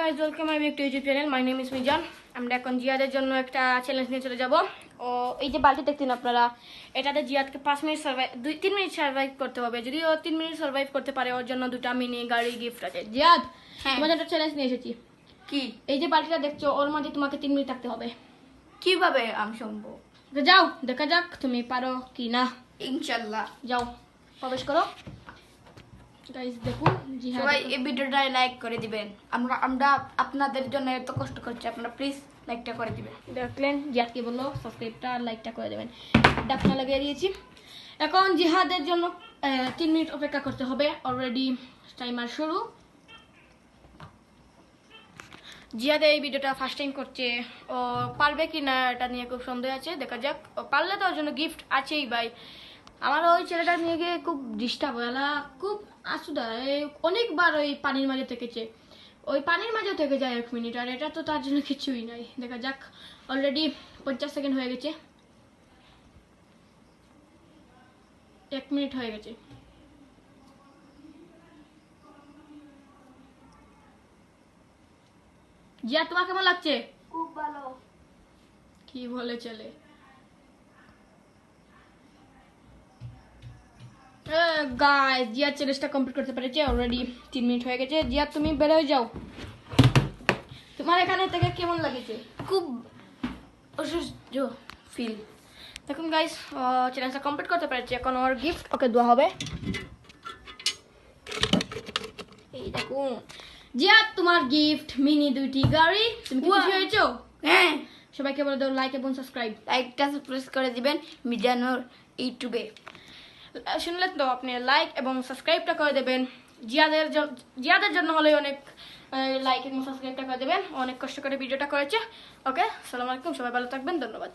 Guys, welcome my back to YouTube channel. My name is Mizan. আমরা এখন জিয়াদের জন্য একটা চ্যালেঞ্জ নিয়ে চলে যাব। ও এই যে বালতি দেখতেন আপনারা, এটাতে জিয়াদকে 5 মিনিট সার্ভাইভ 3 মিনিট সার্ভাইভ করতে হবে। যদি ও 3 মিনিট সার্ভাইভ করতে পারে, ওর জন্য 2টা মিনি গাড়ি গিফট আছে। জিয়াদ, তোমাদের একটা চ্যালেঞ্জ নিয়ে এসেছি। কি? এই যে বালতিটা দেখছো, ওর মধ্যে তোমাকে 3 মিনিট থাকতে হবে। কিভাবে আমি সম্ভব? তো যাও, দেখা যাক তুমি পারো কি না। ইনশাআল্লাহ। যাও, প্রবেশ করো। গাইস দেখুন, জিহাদ সবাই এই ভিডিওটা লাইক করে দিবেন। আমরা আমরা আপনাদের জন্য এত কষ্ট করছি, আপনারা প্লিজ লাইকটা করে দিবেন। দেখলেন, জিহাদকে বললো সাবস্ক্রাইবটা লাইকটা করে দেবেন। ডাকনা লাগিয়ে দিয়েছি। এখন জিহাদের জন্য 3 মিনিট অপেক্ষা করতে হবে। অলরেডি টাইমার শুরু। জিহাদ এই ভিডিওটা ফার্স্ট টাইম করছে, ও পারবে কি না এটা নিয়ে খুব সন্দেহ আছে। দেখা যাক, ও পারলে তো ওর জন্য গিফট আছেই ভাই। আমার ওই ছেলেটা নিয়ে গিয়ে খুব ডিস্টার্ব হয়েলা, খুব আসুদা। অনেকবার ওই পানির মাঝে থেকেছে, ওই পানির মাঝেও থেকে যায় 1 মিনিট, আর এটা তো তার জন্য কিছুই নাই। দেখা যাক, অলরেডি 50 সেকেন্ড হয়ে গেছে, 1 মিনিট হয়ে গেছে। জিয়া, তোমার কেমন লাগছে? খুব ভালো। কি বলে চলে। গাইস, জিয়া চ্যালেঞ্জটা কমপ্লিট করতে পেরেছে। অলরেডি 3 মিনিট হয়ে গেছে। জিয়া, তুমি বের হয়ে যাও। তোমার এখানে থেকে কেমন লাগেছে? খুব অসহ্য ফিল। দেখুন গাইস, চ্যালেঞ্জটা কমপ্লিট করতে পেরেছে। এখন ওর গিফট ওকে দেওয়া হবে। এই দেখুন জিয়া, তোমার গিফট মিনি 2টি গাড়ি। তুমি কি খুশি হয়েছো? হ্যাঁ, সবাইকে বলে দাও লাইক এবং সাবস্ক্রাইব। লাইকটা প্রেস করে দিবেন মিজানুর ইউটিউবে। শুনলেন তো, আপনি লাইক এবং সাবস্ক্রাইবটা করে দেবেন। জিয়াদের জন্য হলে অনেক লাইক এবং সাবস্ক্রাইবটা করে দেবেন। অনেক কষ্ট করে ভিডিওটা করেছে। ওকে, আসসালামু আলাইকুম, সবাই ভালো থাকবেন, ধন্যবাদ।